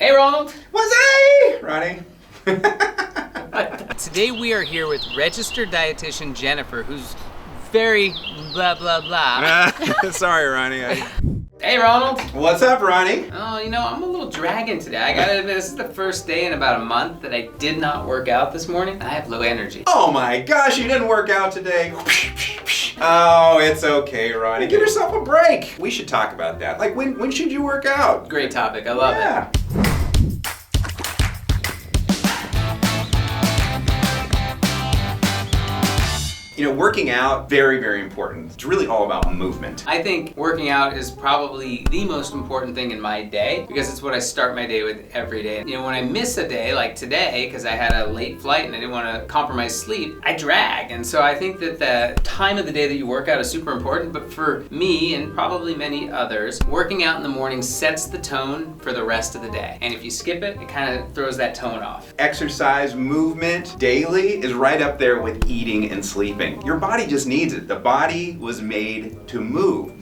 Hey, Ronald. What's hey, Ronnie? Today we are here with registered dietitian Jennifer, who's very blah, blah, blah. Sorry, Ronnie. Hey, Ronald. What's up, Ronnie? Oh, I'm a little dragging today. I gotta admit, this is the first day in about a month that I did not work out this morning. I have low energy. Oh my gosh, you didn't work out today. Oh, it's okay, Ronnie. Give yourself a break. We should talk about that. Like, when should you work out? Great topic. I love it. Working out, very, very important. It's really all about movement. I think working out is probably the most important thing in my day because it's what I start my day with every day. When I miss a day like today because I had a late flight and I didn't want to compromise sleep, I drag. And so I think that the time of the day that you work out is super important. But for me and probably many others, working out in the morning sets the tone for the rest of the day. And if you skip it, it kind of throws that tone off. Exercise, movement daily is right up there with eating and sleeping. Your body just needs it. The body was made to move.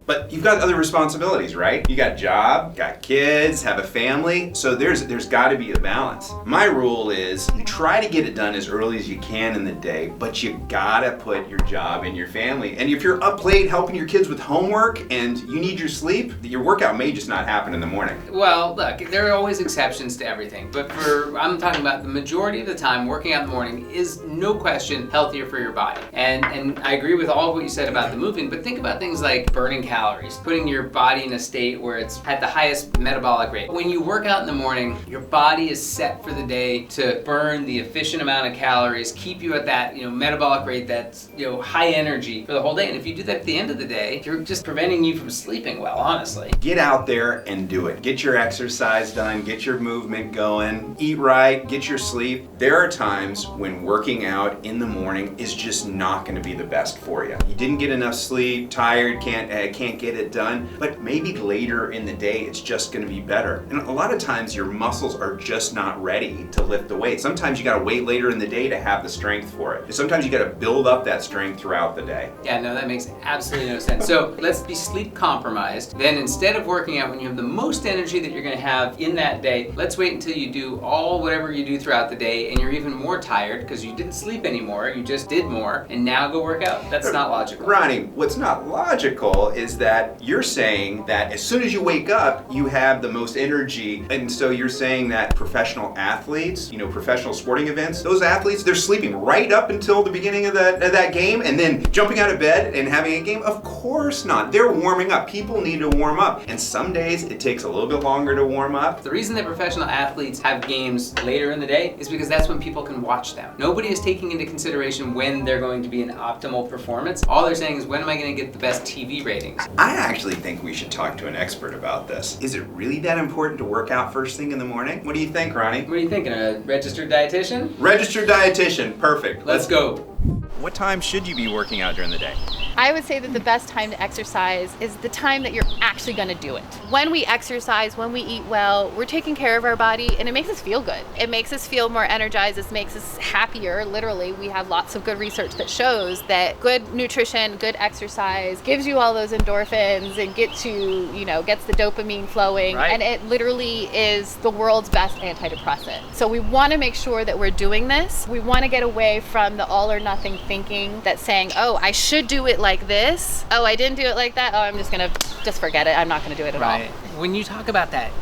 But you've got other responsibilities, right? You got a job, got kids, have a family, so there's got to be a balance. My rule is you try to get it done as early as you can in the day, but you gotta put your job and your family. And if you're up late helping your kids with homework and you need your sleep, your workout may just not happen in the morning. Well, look, there are always exceptions to everything, but I'm talking about the majority of the time, working out in the morning is no question healthier for your body. And I agree with all of what you said about the moving, but think about things like burning calories, putting your body in a state where it's at the highest metabolic rate. When you work out in the morning, your body is set for the day to burn the efficient amount of calories, keep you at that metabolic rate that's high energy for the whole day. And if you do that at the end of the day, you're just preventing you from sleeping well, honestly. Get out there and do it. Get your exercise done, get your movement going, eat right, get your sleep. There are times when working out in the morning is just not going to be the best for you. You didn't get enough sleep, tired, can't get it done, but maybe later in the day it's just going to be better. And a lot of times your muscles are just not ready to lift the weight. Sometimes you got to wait later in the day to have the strength for it. Sometimes you got to build up that strength throughout the day. Yeah, no, that makes absolutely no sense. So let's be sleep compromised. Then instead of working out when you have the most energy that you're going to have in that day, let's wait until you do whatever you do throughout the day and you're even more tired because you didn't sleep anymore, you just did more, and now go work out. That's not logical. Ronnie, what's not logical is that you're saying that as soon as you wake up, you have the most energy. And so you're saying that professional athletes, professional sporting events, those athletes, they're sleeping right up until the beginning of that game and then jumping out of bed and having a game? Of course not. They're warming up. People need to warm up. And some days it takes a little bit longer to warm up. The reason that professional athletes have games later in the day is because that's when people can watch them. Nobody is taking into consideration when they're going to be in optimal performance. All they're saying is, when am I going to get the best TV ratings? I actually think we should talk to an expert about this. Is it really that important to work out first thing in the morning? What do you think, Ronnie? What are you thinking, a registered dietitian? Registered dietitian, perfect. Let's go. What time should you be working out during the day? I would say that the best time to exercise is the time that you're actually going to do it. When we exercise, when we eat well, we're taking care of our body and it makes us feel good. It makes us feel more energized. It makes us happier. Literally, we have lots of good research that shows that good nutrition, good exercise gives you all those endorphins and gets the dopamine flowing. Right. And it literally is the world's best antidepressant. So we want to make sure that we're doing this. We want to get away from the all or nothing thinking that's saying, oh, I should do it like this. Oh, I didn't do it like that. Oh, I'm just forget it. I'm not gonna do it at all. When you talk about that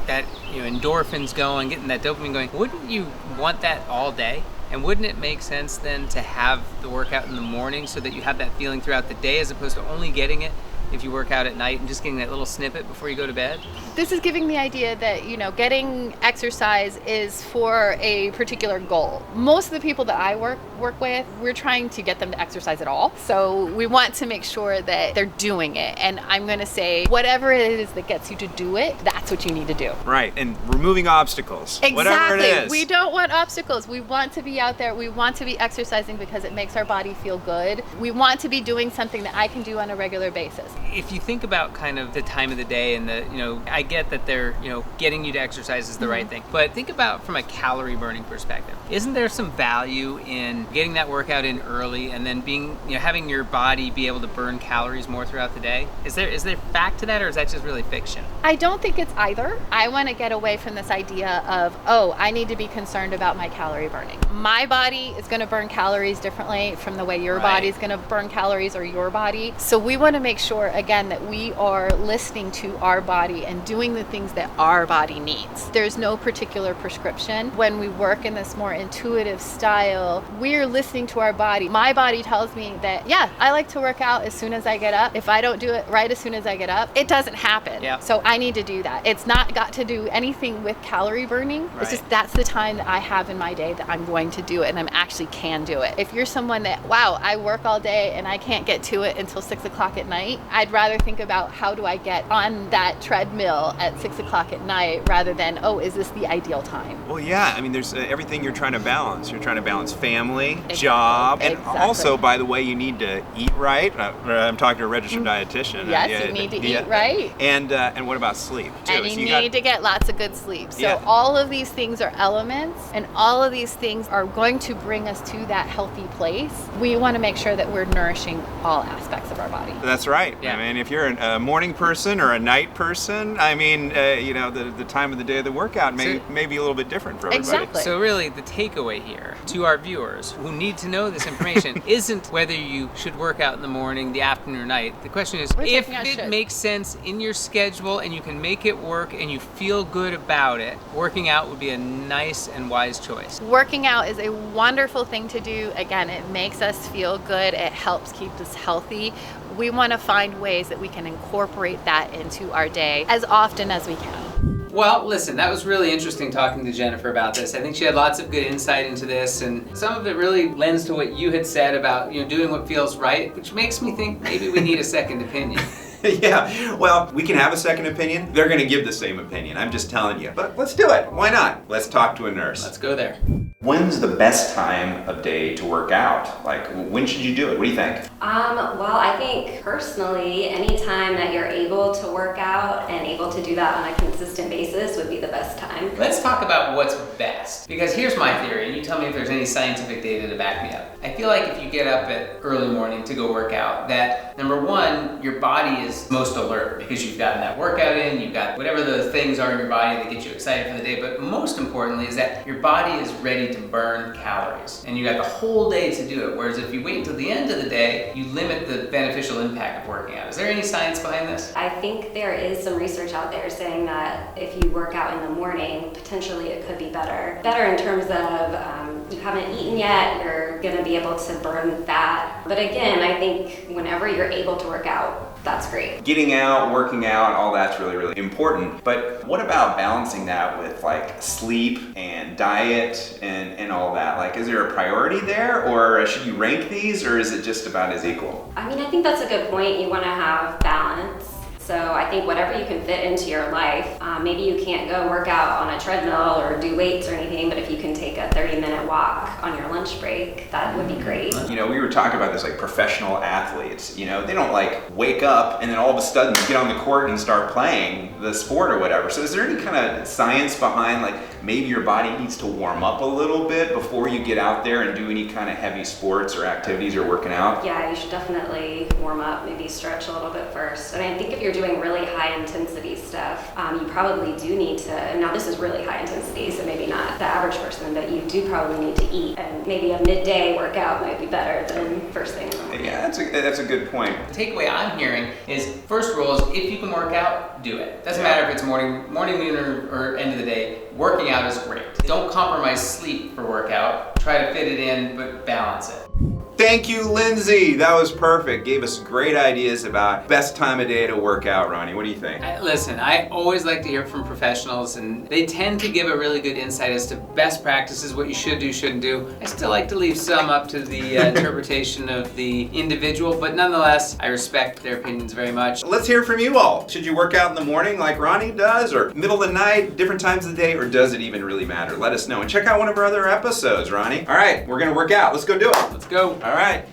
endorphins going, getting that dopamine going, wouldn't you want that all day? And wouldn't it make sense then to have the workout in the morning so that you have that feeling throughout the day as opposed to only getting it if you work out at night and just getting that little snippet before you go to bed? This is giving the idea that, getting exercise is for a particular goal. Most of the people that I work with, we're trying to get them to exercise at all. So we want to make sure that they're doing it. And I'm going to say, whatever it is that gets you to do it, that's what you need to do. Right, and removing obstacles. Exactly. Whatever it is. We don't want obstacles. We want to be out there. We want to be exercising because it makes our body feel good. We want to be doing something that I can do on a regular basis. if you think about kind of the time of the day and I get that they're, getting you to exercise is the right thing, but think about from a calorie burning perspective. Isn't there some value in getting that workout in early and then being, having your body be able to burn calories more throughout the day? Is there fact to that, or is that just really fiction? I don't think it's either. I want to get away from this idea of, I need to be concerned about my calorie burning. My body is going to burn calories differently from the way your body is going to burn calories, or your body. So we want to make sure, again, that we are listening to our body and doing the things that our body needs. There's no particular prescription. When we work in this more intuitive style, we're listening to our body. My body tells me that, I like to work out as soon as I get up. If I don't do it right as soon as I get up, it doesn't happen. Yeah. So I need to do that. It's not got to do anything with calorie burning. Right. It's just that's the time that I have in my day that I'm going to do it, and I'm actually can do it. If you're someone that, I work all day and I can't get to it until 6 o'clock at night, I'd rather think about how do I get on that treadmill at 6 o'clock at night rather than, is this the ideal time? Well, yeah, I mean, there's everything you're trying to balance. You're trying to balance family, job, and also, by the way, you need to eat right. I'm talking to a registered dietitian. Yes, you need to eat right. And what about sleep, too? And you need to get lots of good sleep. So all of these things are elements, and all of these things are going to bring us to that healthy place. We want to make sure that we're nourishing all aspects of our body. That's right. Yeah. I mean, if you're a morning person or a night person, I mean, the time of the day of the workout may be a little bit different for everybody. Exactly. So really, the takeaway here to our viewers who need to know this information isn't whether you should work out in the morning, the afternoon, or night. The question is, if it makes sense in your schedule and you can make it work and you feel good about it, working out would be a nice and wise choice. Working out is a wonderful thing to do. Again, it makes us feel good. It helps keep us healthy. We want to find ways that we can incorporate that into our day as often as we can. Well, listen, that was really interesting talking to Jennifer about this. I think she had lots of good insight into this, and some of it really lends to what you had said about, doing what feels right, which makes me think maybe we need a second opinion. Yeah, well, we can have a second opinion. They're going to give the same opinion. I'm just telling you. But let's do it. Why not? Let's talk to a nurse. Let's go there. When's the best time of day to work out? Like, when should you do it? What do you think? Well, I think personally, any time that you're able to work out and able to do that on a consistent basis would be the best time. Let's talk about what's best. Because here's my theory, and you tell me if there's any scientific data to back me up. I feel like if you get up at early morning to go work out, that number one, your body is most alert because you've gotten that workout in, you've got whatever the things are in your body that get you excited for the day, but most importantly is that your body is ready to burn calories. And you got the whole day to do it, whereas if you wait until the end of the day, you limit the beneficial impact of working out. Is there any science behind this? I think there is some research out there saying that if you work out in the morning, potentially it could be better. Better in terms of you haven't eaten yet, you're gonna be able to burn fat. But again, I think whenever you're able to work out, that's great. Getting out, working out, all that's really, really important. But what about balancing that with like sleep and diet and all that? Like, is there a priority there, or should you rank these, or is it just about as equal? I mean, I think that's a good point. You want to have balance. So I think whatever you can fit into your life, maybe you can't go work out on a treadmill or do weights or anything, but if you can take a 30-minute walk on your lunch break, that would be great. We were talking about this, like professional athletes, they don't like wake up and then all of a sudden get on the court and start playing the sport or whatever. So is there any kind of science behind, like, maybe your body needs to warm up a little bit before you get out there and do any kind of heavy sports or activities or working out? Yeah, you should definitely warm up, maybe stretch a little bit first. And I think if you're doing really high intensity stuff, you probably do need to, now this is really high intensity, so maybe not the average person, but you do probably need to eat, and maybe a midday workout might be better than first thing in the morning. Yeah, that's a good point. The takeaway I'm hearing is, first rule is, if you can work out, do it. Doesn't matter if it's morning, noon, or end of the day, working out is great. Don't compromise sleep for workout. Try to fit it in, but balance it. Thank you, Lindsay. That was perfect. Gave us great ideas about best time of day to work out. Ronnie, what do you think? Listen, I always like to hear from professionals, and they tend to give a really good insight as to best practices, what you should do, shouldn't do. I still like to leave some up to the interpretation of the individual, but nonetheless, I respect their opinions very much. Let's hear from you all. Should you work out in the morning like Ronnie does, or middle of the night, different times of the day, or does it even really matter? Let us know. And check out one of our other episodes, Ronnie. All right, we're gonna work out. Let's go do it. Let's go. All right.